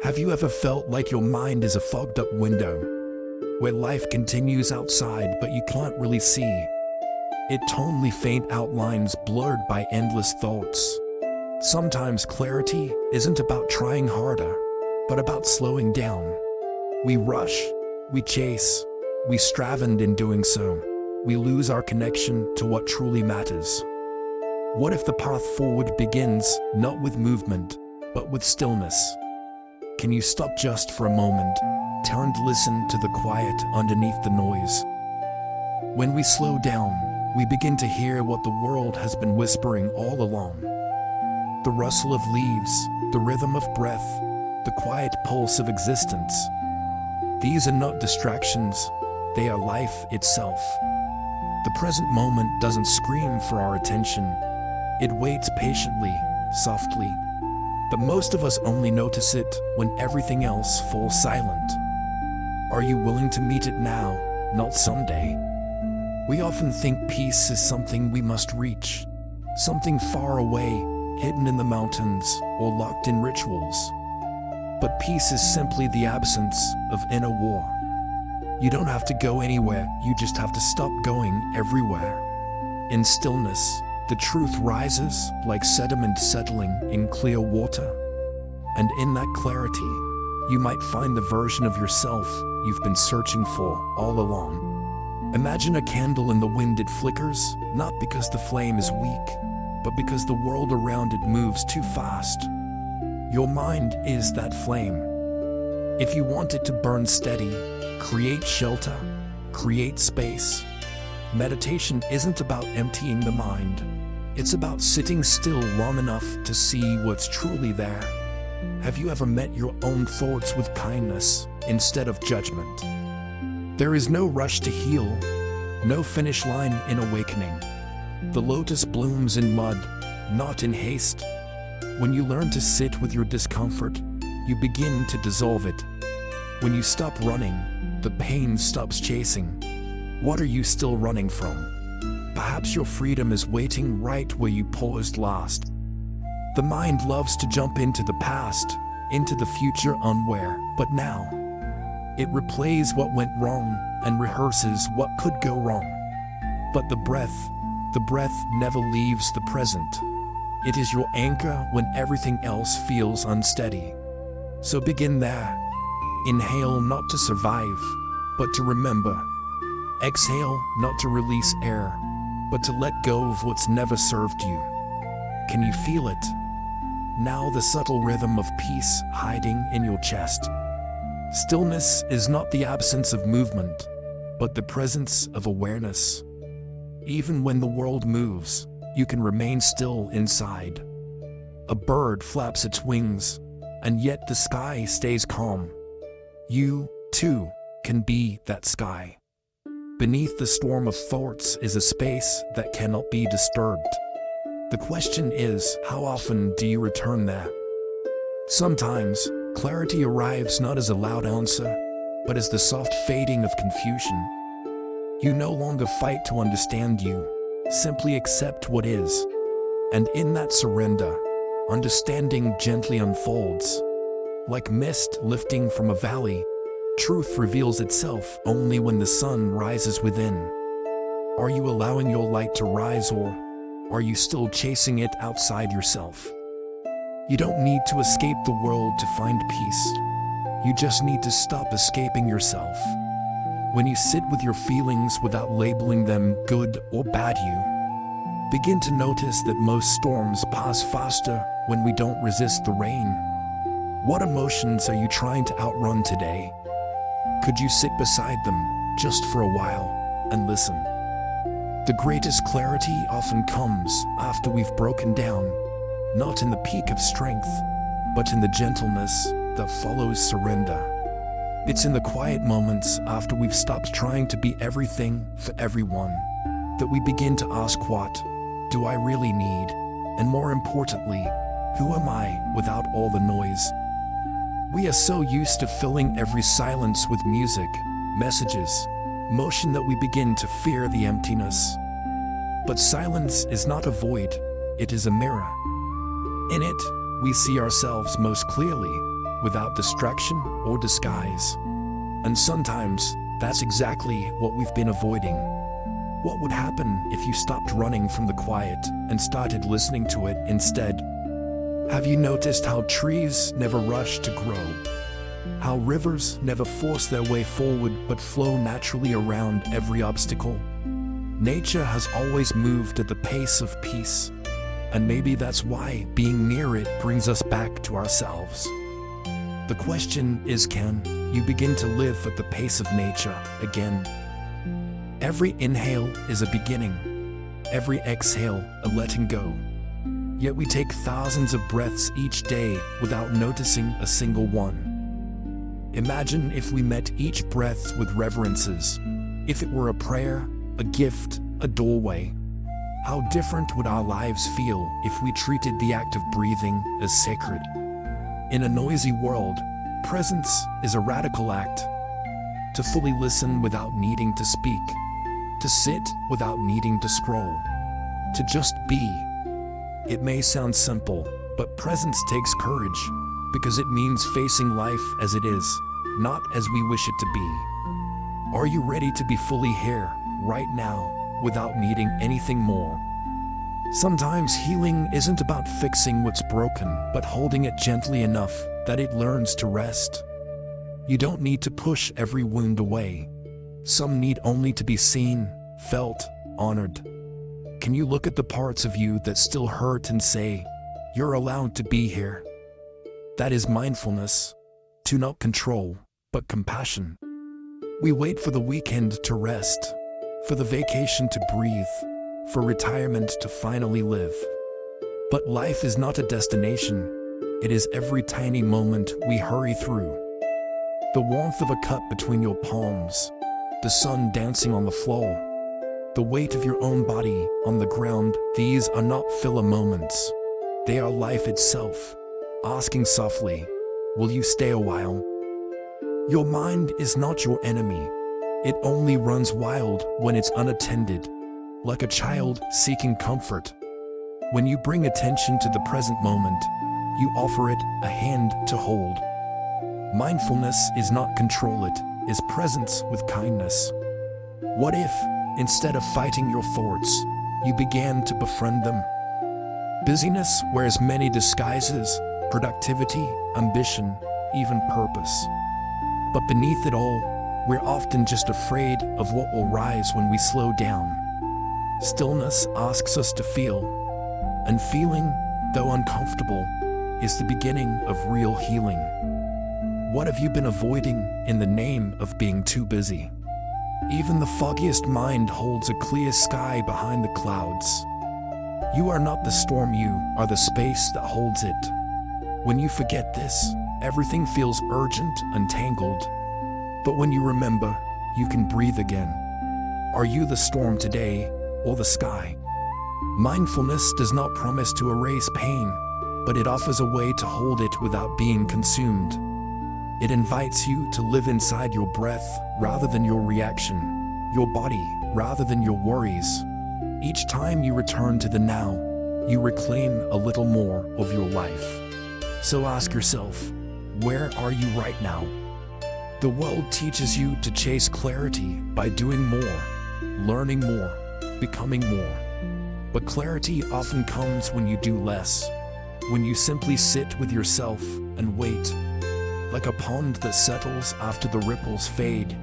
Have you ever felt like your mind is a fogged up window, where life continues outside but you can't really see? Its only faint outlines blurred by endless thoughts. Sometimes clarity isn't about trying harder, but about slowing down. We rush, we chase, we strive, and in doing so, we lose our connection to what truly matters. What if the path forward begins not with movement, but with stillness? Can you stop just for a moment, turn to listen to the quiet underneath the noise? When we slow down, we begin to hear what the world has been whispering all along. The rustle of leaves, the rhythm of breath, the quiet pulse of existence. These are not distractions, they are life itself. The present moment doesn't scream for our attention. It waits patiently, softly. But most of us only notice it when everything else falls silent. Are you willing to meet it now, not someday? We often think peace is something we must reach, something far away, hidden in the mountains or locked in rituals. But peace is simply the absence of inner war. You don't have to go anywhere, you just have to stop going everywhere. In stillness, the truth rises like sediment settling in clear water. And in that clarity, you might find the version of yourself you've been searching for all along. Imagine a candle in the wind. It flickers, not because the flame is weak, but because the world around it moves too fast. Your mind is that flame. If you want it to burn steady, create shelter, create space. Meditation isn't about emptying the mind. It's about sitting still long enough to see what's truly there. Have you ever met your own thoughts with kindness instead of judgment? There is no rush to heal, no finish line in awakening. The lotus blooms in mud, not in haste. When you learn to sit with your discomfort, you begin to dissolve it. When you stop running, the pain stops chasing. What are you still running from? Perhaps your freedom is waiting right where you paused last. The mind loves to jump into the past, into the future unaware, but now. It replays what went wrong and rehearses what could go wrong. But the breath never leaves the present. It is your anchor when everything else feels unsteady. So begin there. Inhale not to survive, but to remember. Exhale not to release air, but to let go of what's never served you. Can you feel it? Now the subtle rhythm of peace hiding in your chest. Stillness is not the absence of movement, but the presence of awareness. Even when the world moves, you can remain still inside. A bird flaps its wings, and yet the sky stays calm. You, too, can be that sky. Beneath the storm of thoughts is a space that cannot be disturbed. The question is, how often do you return there? Sometimes, clarity arrives not as a loud answer, but as the soft fading of confusion. You no longer fight to understand, you simply accept what is. And in that surrender, understanding gently unfolds. Like mist lifting from a valley, truth reveals itself only when the sun rises within. Are you allowing your light to rise, or are you still chasing it outside yourself? You don't need to escape the world to find peace. You just need to stop escaping yourself. When you sit with your feelings without labeling them good or bad, you begin to notice that most storms pass faster when we don't resist the rain. What emotions are you trying to outrun today? Could you sit beside them just for a while and listen? The greatest clarity often comes after we've broken down, not in the peak of strength, but in the gentleness that follows surrender. It's in the quiet moments after we've stopped trying to be everything for everyone that we begin to ask, what do I really need? And more importantly, who am I without all the noise? We are so used to filling every silence with music, messages, motion that we begin to fear the emptiness. But silence is not a void, it is a mirror. In it, we see ourselves most clearly, without distraction or disguise. And sometimes, that's exactly what we've been avoiding. What would happen if you stopped running from the quiet and started listening to it instead? Have you noticed how trees never rush to grow? How rivers never force their way forward but flow naturally around every obstacle? Nature has always moved at the pace of peace, and maybe that's why being near it brings us back to ourselves. The question is, can you begin to live at the pace of nature again? Every inhale is a beginning, every exhale a letting go. Yet we take thousands of breaths each day without noticing a single one. Imagine if we met each breath with reverences, if it were a prayer, a gift, a doorway. How different would our lives feel if we treated the act of breathing as sacred? In a noisy world, presence is a radical act. To fully listen without needing to speak, to sit without needing to scroll, to just be. It may sound simple, but presence takes courage, because it means facing life as it is, not as we wish it to be. Are you ready to be fully here, right now, without needing anything more? Sometimes healing isn't about fixing what's broken, but holding it gently enough that it learns to rest. You don't need to push every wound away. Some need only to be seen, felt, honored. Can you look at the parts of you that still hurt and say, "You're allowed to be here"? That is mindfulness, to not control, but compassion. We wait for the weekend to rest, for the vacation to breathe, for retirement to finally live. But life is not a destination. It is every tiny moment we hurry through. The warmth of a cup between your palms, the sun dancing on the floor, the weight of your own body on the ground, these are not filler moments. They are life itself, asking softly, "Will you stay a while?" Your mind is not your enemy. It only runs wild when it's unattended, like a child seeking comfort. When you bring attention to the present moment, you offer it a hand to hold. Mindfulness is not control, it is presence with kindness. What if, instead of fighting your thoughts, you began to befriend them? Busyness wears many disguises: productivity, ambition, even purpose. But beneath it all, we're often just afraid of what will rise when we slow down. Stillness asks us to feel, and feeling, though uncomfortable, is the beginning of real healing. What have you been avoiding in the name of being too busy? Even the foggiest mind holds a clear sky behind the clouds. You are not the storm, you are the space that holds it. When you forget this, everything feels urgent and tangled. But when you remember, you can breathe again. Are you the storm today, or the sky? Mindfulness does not promise to erase pain, but it offers a way to hold it without being consumed. It invites you to live inside your breath rather than your reaction, your body rather than your worries. Each time you return to the now, you reclaim a little more of your life. So ask yourself, where are you right now? The world teaches you to chase clarity by doing more, learning more, becoming more. But clarity often comes when you do less, when you simply sit with yourself and wait. Like a pond that settles after the ripples fade,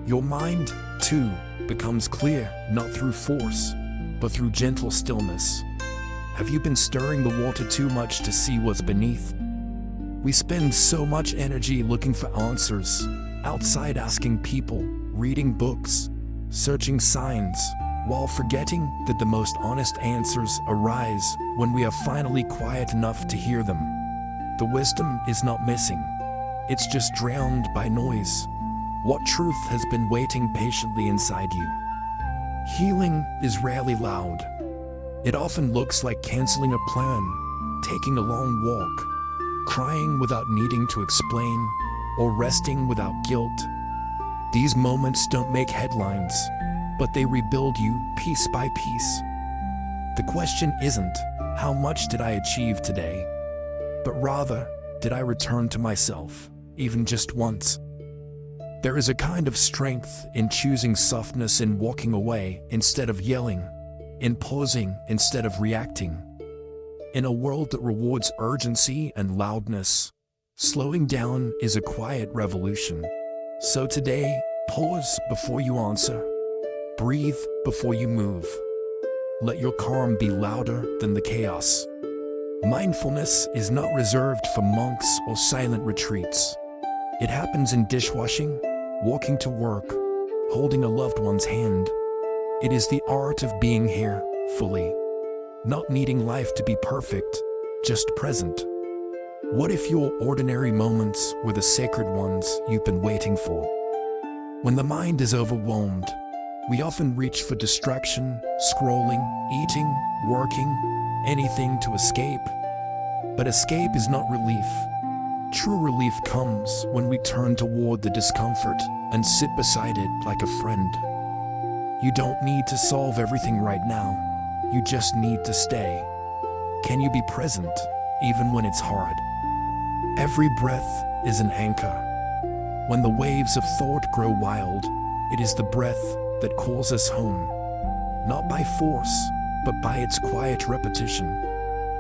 your mind, too, becomes clear, not through force, but through gentle stillness. Have you been stirring the water too much to see what's beneath? We spend so much energy looking for answers, outside asking people, reading books, searching signs, while forgetting that the most honest answers arise when we are finally quiet enough to hear them. The wisdom is not missing. It's just drowned by noise. What truth has been waiting patiently inside you? Healing is rarely loud. It often looks like canceling a plan, taking a long walk, crying without needing to explain, or resting without guilt. These moments don't make headlines, but they rebuild you piece by piece. The question isn't, how much did I achieve today? But rather, did I return to myself, even just once? There is a kind of strength in choosing softness, in walking away instead of yelling, in pausing instead of reacting. In a world that rewards urgency and loudness, slowing down is a quiet revolution. So today, pause before you answer. Breathe before you move. Let your calm be louder than the chaos. Mindfulness is not reserved for monks or silent retreats. It happens in dishwashing, walking to work, holding a loved one's hand. It is the art of being here, fully. Not needing life to be perfect, just present. What if your ordinary moments were the sacred ones you've been waiting for? When the mind is overwhelmed, we often reach for distraction, scrolling, eating, working, anything to escape. But escape is not relief. True relief comes when we turn toward the discomfort and sit beside it like a friend. You don't need to solve everything right now. You just need to stay. Can you be present, even when it's hard? Every breath is an anchor. When the waves of thought grow wild, it is the breath that calls us home. Not by force, but by its quiet repetition.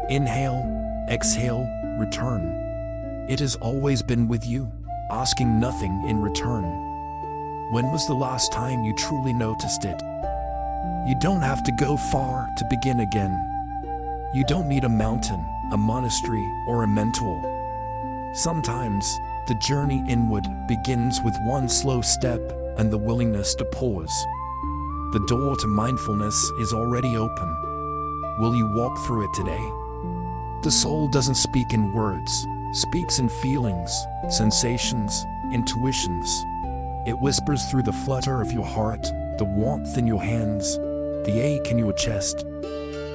Inhale, exhale, return. It has always been with you, asking nothing in return. When was the last time you truly noticed it? You don't have to go far to begin again. You don't need a mountain, a monastery, or a mentor. Sometimes, the journey inward begins with one slow step and the willingness to pause. The door to mindfulness is already open. Will you walk through it today? The soul doesn't speak in words, speaks in feelings, sensations, intuitions. It whispers through the flutter of your heart, the warmth in your hands, the ache in your chest.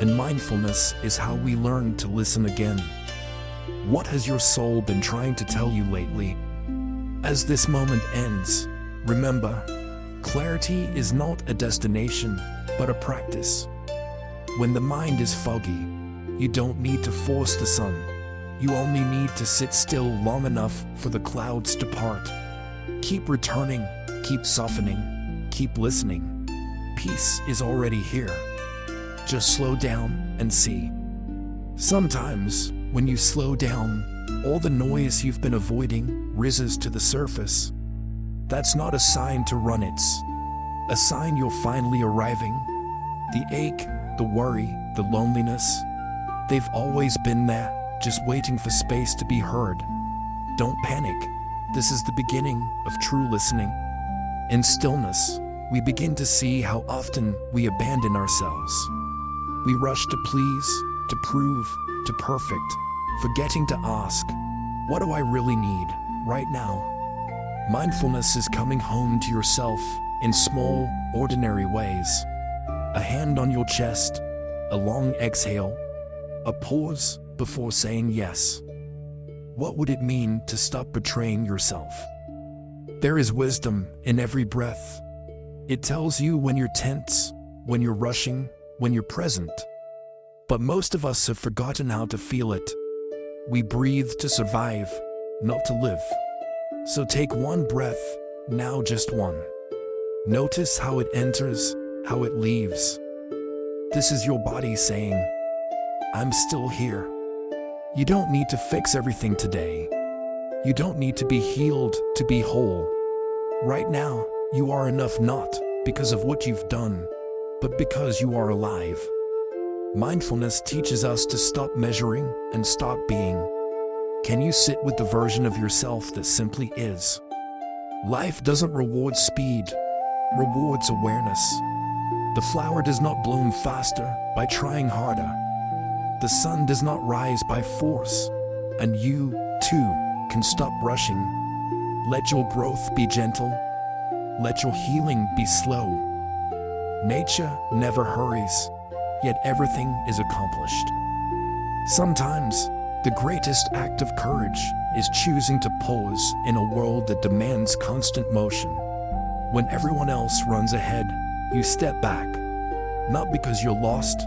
And mindfulness is how we learn to listen again. What has your soul been trying to tell you lately? As this moment ends, remember, clarity is not a destination, but a practice. When the mind is foggy, you don't need to force the sun. You only need to sit still long enough for the clouds to part. Keep returning, keep softening, keep listening. Peace is already here. Just slow down and see. Sometimes, when you slow down, all the noise you've been avoiding rises to the surface. That's not a sign to run, it's a sign you're finally arriving. The ache, the worry, the loneliness, they've always been there, just waiting for space to be heard. Don't panic. This is the beginning of true listening. In stillness, we begin to see how often we abandon ourselves. We rush to please, to prove, to perfect, forgetting to ask, what do I really need right now? Mindfulness is coming home to yourself in small, ordinary ways. A hand on your chest, a long exhale, a pause before saying yes. What would it mean to stop betraying yourself? There is wisdom in every breath. It tells you when you're tense, when you're rushing, when you're present. But most of us have forgotten how to feel it. We breathe to survive, not to live. So take one breath, now just one. Notice how it enters, how it leaves. This is your body saying, I'm still here. You don't need to fix everything today. You don't need to be healed to be whole. Right now, you are enough, not because of what you've done, but because you are alive. Mindfulness teaches us to stop measuring and start being. Can you sit with the version of yourself that simply is? Life doesn't reward speed, rewards awareness. The flower does not bloom faster by trying harder. The sun does not rise by force, and you, too, can stop rushing. Let your growth be gentle. Let your healing be slow. Nature never hurries, yet everything is accomplished. Sometimes, the greatest act of courage is choosing to pause in a world that demands constant motion. When everyone else runs ahead, you step back, not because you're lost,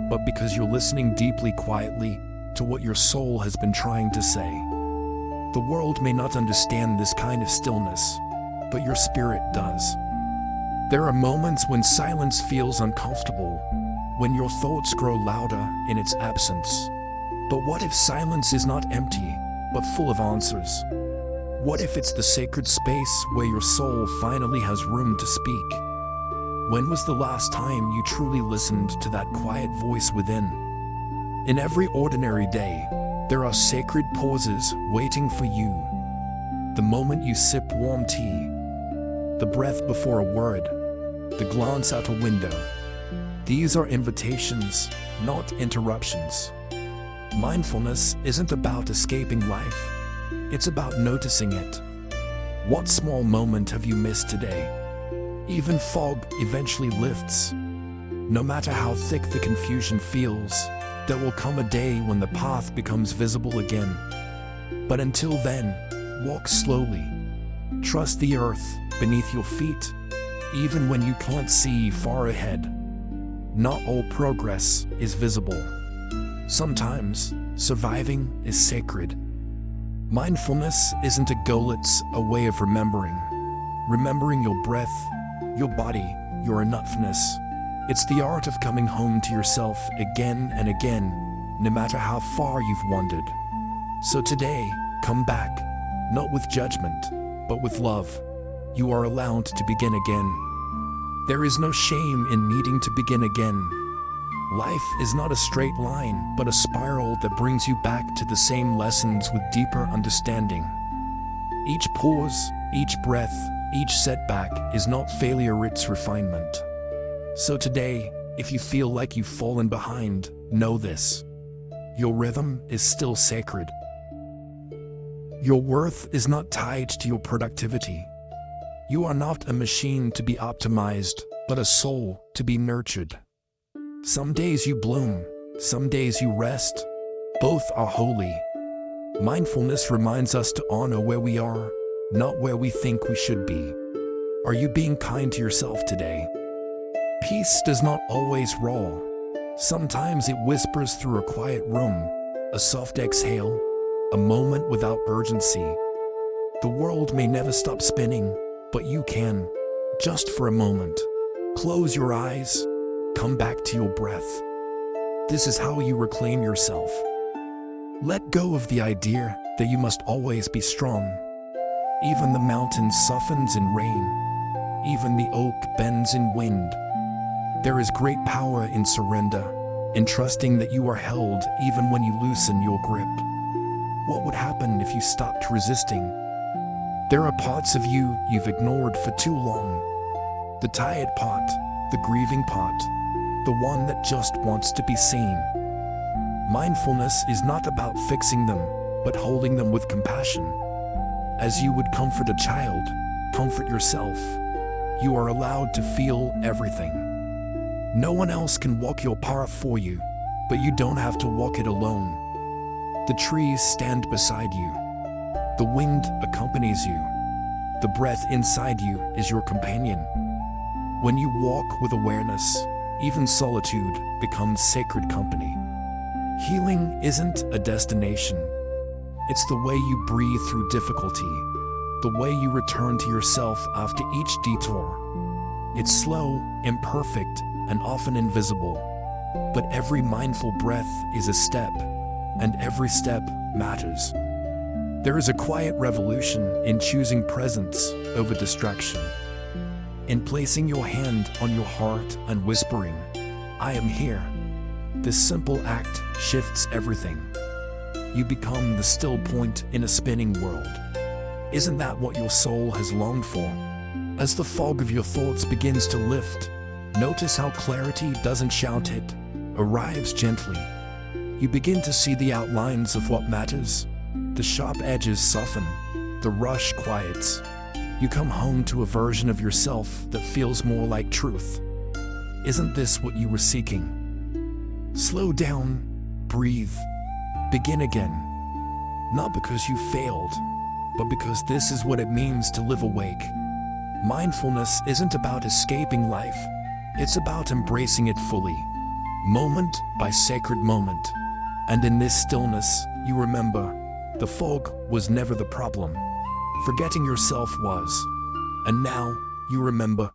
but because you're listening deeply, quietly, to what your soul has been trying to say. The world may not understand this kind of stillness, but your spirit does. There are moments when silence feels uncomfortable, when your thoughts grow louder in its absence. But what if silence is not empty, but full of answers? What if it's the sacred space where your soul finally has room to speak? When was the last time you truly listened to that quiet voice within? In every ordinary day, there are sacred pauses waiting for you. The moment you sip warm tea, the breath before a word, the glance out a window. These are invitations, not interruptions. Mindfulness isn't about escaping life. It's about noticing it. What small moment have you missed today? Even fog eventually lifts. No matter how thick the confusion feels, there will come a day when the path becomes visible again. But until then, walk slowly. Trust the earth beneath your feet, even when you can't see far ahead. Not all progress is visible. Sometimes, surviving is sacred. Mindfulness isn't a goal, it's a way of remembering. Remembering your breath, your body, your enoughness. It's the art of coming home to yourself again and again, no matter how far you've wandered. So today, come back, not with judgment, but with love. You are allowed to begin again. There is no shame in needing to begin again. Life is not a straight line, but a spiral that brings you back to the same lessons with deeper understanding. Each pause, each breath, each setback is not failure, it's refinement. So today, if you feel like you've fallen behind, know this. Your rhythm is still sacred. Your worth is not tied to your productivity. You are not a machine to be optimized, but a soul to be nurtured. Some days you bloom, some days you rest. Both are holy. Mindfulness reminds us to honor where we are, not where we think we should be. Are you being kind to yourself today? Peace does not always roar. Sometimes it whispers through a quiet room, a soft exhale, a moment without urgency. The world may never stop spinning, but you can, just for a moment. Close your eyes, come back to your breath. This is how you reclaim yourself. Let go of the idea that you must always be strong. Even the mountain softens in rain. Even the oak bends in wind. There is great power in surrender, in trusting that you are held even when you loosen your grip. What would happen if you stopped resisting? There are parts of you you've ignored for too long. The tired part, the grieving part, the one that just wants to be seen. Mindfulness is not about fixing them, but holding them with compassion. As you would comfort a child, comfort yourself. You are allowed to feel everything. No one else can walk your path for you, but you don't have to walk it alone. The trees stand beside you. The wind accompanies you. The breath inside you is your companion. When you walk with awareness, even solitude becomes sacred company. Healing isn't a destination. It's the way you breathe through difficulty, the way you return to yourself after each detour. It's slow, imperfect, and often invisible. But every mindful breath is a step, and every step matters. There is a quiet revolution in choosing presence over distraction. In placing your hand on your heart and whispering, "I am here." This simple act shifts everything. You become the still point in a spinning world. Isn't that what your soul has longed for? As the fog of your thoughts begins to lift, notice how clarity doesn't shout, it arrives gently. You begin to see the outlines of what matters. The sharp edges soften, the rush quiets. You come home to a version of yourself that feels more like truth. Isn't this what you were seeking? Slow down, breathe, begin again. Not because you failed, but because this is what it means to live awake. Mindfulness isn't about escaping life. It's about embracing it fully, moment by sacred moment. And in this stillness, you remember, The fog was never the problem. Forgetting yourself was. And now, you remember.